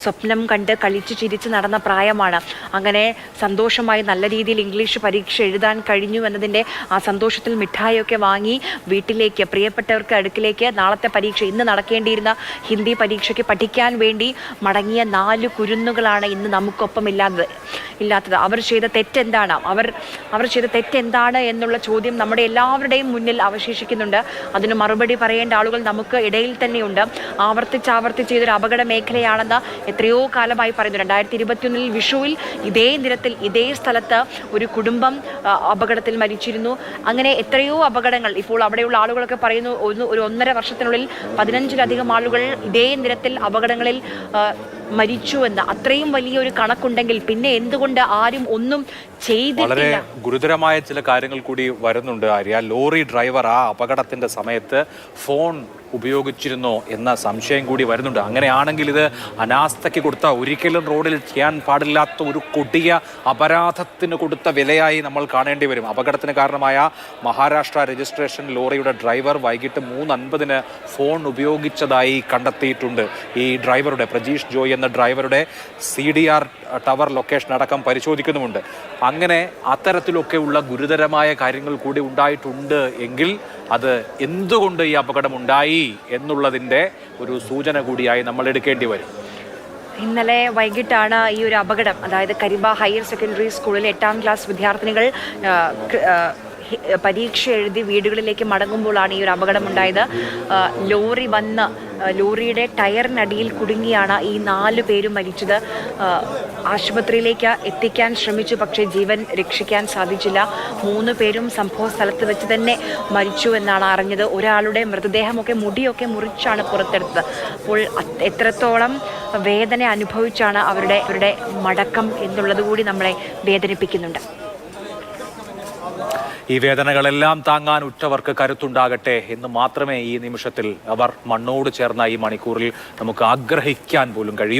സ്വപ്നം കണ്ട് കളിച്ചു ചിരിച്ച് നടന്ന പ്രായമാണ്. അങ്ങനെ സന്തോഷമായി നല്ല രീതിയിൽ ഇംഗ്ലീഷ് പരീക്ഷ എഴുതാൻ കഴിഞ്ഞു എന്നതിൻ്റെ ആ സന്തോഷത്തിൽ മിഠായിയൊക്കെ വാങ്ങി വീട്ടിലേക്ക് പ്രിയപ്പെട്ടവർക്ക് അടുക്കിലേക്ക് നാളത്തെ പരീക്ഷ ഇന്ന് നടക്കേണ്ടിയിരുന്ന ഹിന്ദി പരീക്ഷയ്ക്ക് പഠിക്കാൻ വേണ്ടി മടങ്ങിയ 4 കുരുന്നുകളാണ് ഇന്ന് നമുക്കൊപ്പം ഇല്ലാത്തത്. അവർ ചെയ്ത തെറ്റെന്താണ് അവർ ചെയ്ത തെറ്റെന്താണ് എന്നുള്ള ചോദ്യം നമ്മുടെ എല്ലാവരുടെയും മുന്നിൽ അവശേഷിക്കുന്നുണ്ട്. അതിന് മറുപടി പറയേണ്ട ആളുകൾ നമുക്ക് ഇടയിൽ തന്നെയുണ്ട്. ആവർത്തിച്ച് ഇതൊരു അപകട മേഖലയാണെന്ന് എത്രയോ കാലമായി പറയുന്നു. 2021 വിഷുവിൽ ഇതേ നിരത്തിൽ ഇതേ സ്ഥലത്ത് ഒരു കുടുംബം അപകടത്തിൽ മരിച്ചിരുന്നു. അങ്ങനെ എത്രയോ അപകടങ്ങൾ ഇപ്പോൾ അവിടെയുള്ള ആളുകളൊക്കെ പറയുന്നു ഒരു 1.5 വർഷത്തിനുള്ളിൽ 15-ലധികം ആളുകൾ ഇതേ നിരത്തിൽ അപകടങ്ങളിൽ മരിച്ചു എന്ന്. അത്രയും വലിയൊരു കണക്കുണ്ടെങ്കിൽ പിന്നെ എന്തുകൊണ്ട് ആരും ഒന്നും ചെയ്തിട്ടില്ല? വളരെ ഗുരുതരമായ ചില കാര്യങ്ങൾ കൂടി വരുന്നുണ്ട് ആര്യ. ലോറി ഡ്രൈവർ ആ അപകടത്തിന്റെ സമയത്ത് ഫോൺ ഉപയോഗിച്ചിരുന്നോ എന്ന സംശയം കൂടി വരുന്നുണ്ട്. അങ്ങനെയാണെങ്കിൽ ഇത് അനാസ്ഥയ്ക്ക് കൊടുത്ത, ഒരിക്കലും റോഡിൽ ചെയ്യാൻ പാടില്ലാത്ത ഒരു കൊടിയ അപരാധത്തിന് കൊടുത്ത വിലയായി നമ്മൾ കാണേണ്ടി വരും. അപകടത്തിന് കാരണമായ മഹാരാഷ്ട്ര രജിസ്ട്രേഷൻ ലോറിയുടെ ഡ്രൈവർ വൈകിട്ട് 3:50 ഫോൺ ഉപയോഗിച്ചതായി കണ്ടെത്തിയിട്ടുണ്ട്. ഈ ഡ്രൈവറുടെ പ്രജീഷ് ജോയ് എന്ന ഡ്രൈവറുടെ CDR ടവർ ലൊക്കേഷൻ അടക്കം പരിശോധിക്കുന്നുമുണ്ട്. അങ്ങനെ അത്തരത്തിലൊക്കെയുള്ള ഗുരുതരമായ കാര്യങ്ങൾ കൂടി ഉണ്ടായിട്ടുണ്ട് എങ്കിൽ അത് എന്തുകൊണ്ട് ഈ അപകടം ഉണ്ടായി എന്നുള്ളതിൻ്റെ ഒരു സൂചന കൂടിയായി നമ്മൾ എടുക്കേണ്ടി വരും. ഇന്നലെ വൈകിട്ടാണ് ഈ ഒരു അപകടം, അതായത് കരിമ്പ ഹയർ സെക്കൻഡറി സ്കൂളിലെ 8ാം ക്ലാസ് വിദ്യാർത്ഥിനികൾ പരീക്ഷ എഴുതി വീടുകളിലേക്ക് മടങ്ങുമ്പോഴാണ് ഈ ഒരു അപകടമുണ്ടായത്. ലോറി വന്ന് ലോറിയുടെ ടയറിനടിയിൽ കുടുങ്ങിയാണ് ഈ 4 പേരും മരിച്ചത്. ആശുപത്രിയിലേക്ക് എത്തിക്കാൻ ശ്രമിച്ചു, പക്ഷേ ജീവൻ രക്ഷിക്കാൻ സാധിച്ചില്ല. 3 പേരും സംഭവ സ്ഥലത്ത് വെച്ച് തന്നെ മരിച്ചു എന്നാണ് അറിഞ്ഞത്. ഒരാളുടെ മൃതദേഹമൊക്കെ മുടിയൊക്കെ മുറിച്ചാണ് പുറത്തെടുത്തത്. അപ്പോൾ എത്രത്തോളം വേദന അനുഭവിച്ചാണ് അവരുടെ മടക്കം എന്നുള്ളത് കൂടി നമ്മളെ വേദനിപ്പിക്കുന്നുണ്ട്. ഈ വേദനകളെല്ലാം താങ്ങാൻ ഉറ്റവർക്ക് കരുത്തുണ്ടാകട്ടെ എന്ന് മാത്രമേ ഈ നിമിഷത്തിൽ അവർ മണ്ണോട് ചേർന്ന ഈ മണിക്കൂറിൽ നമുക്ക് ആഗ്രഹിക്കാൻ പോലും കഴിയൂ.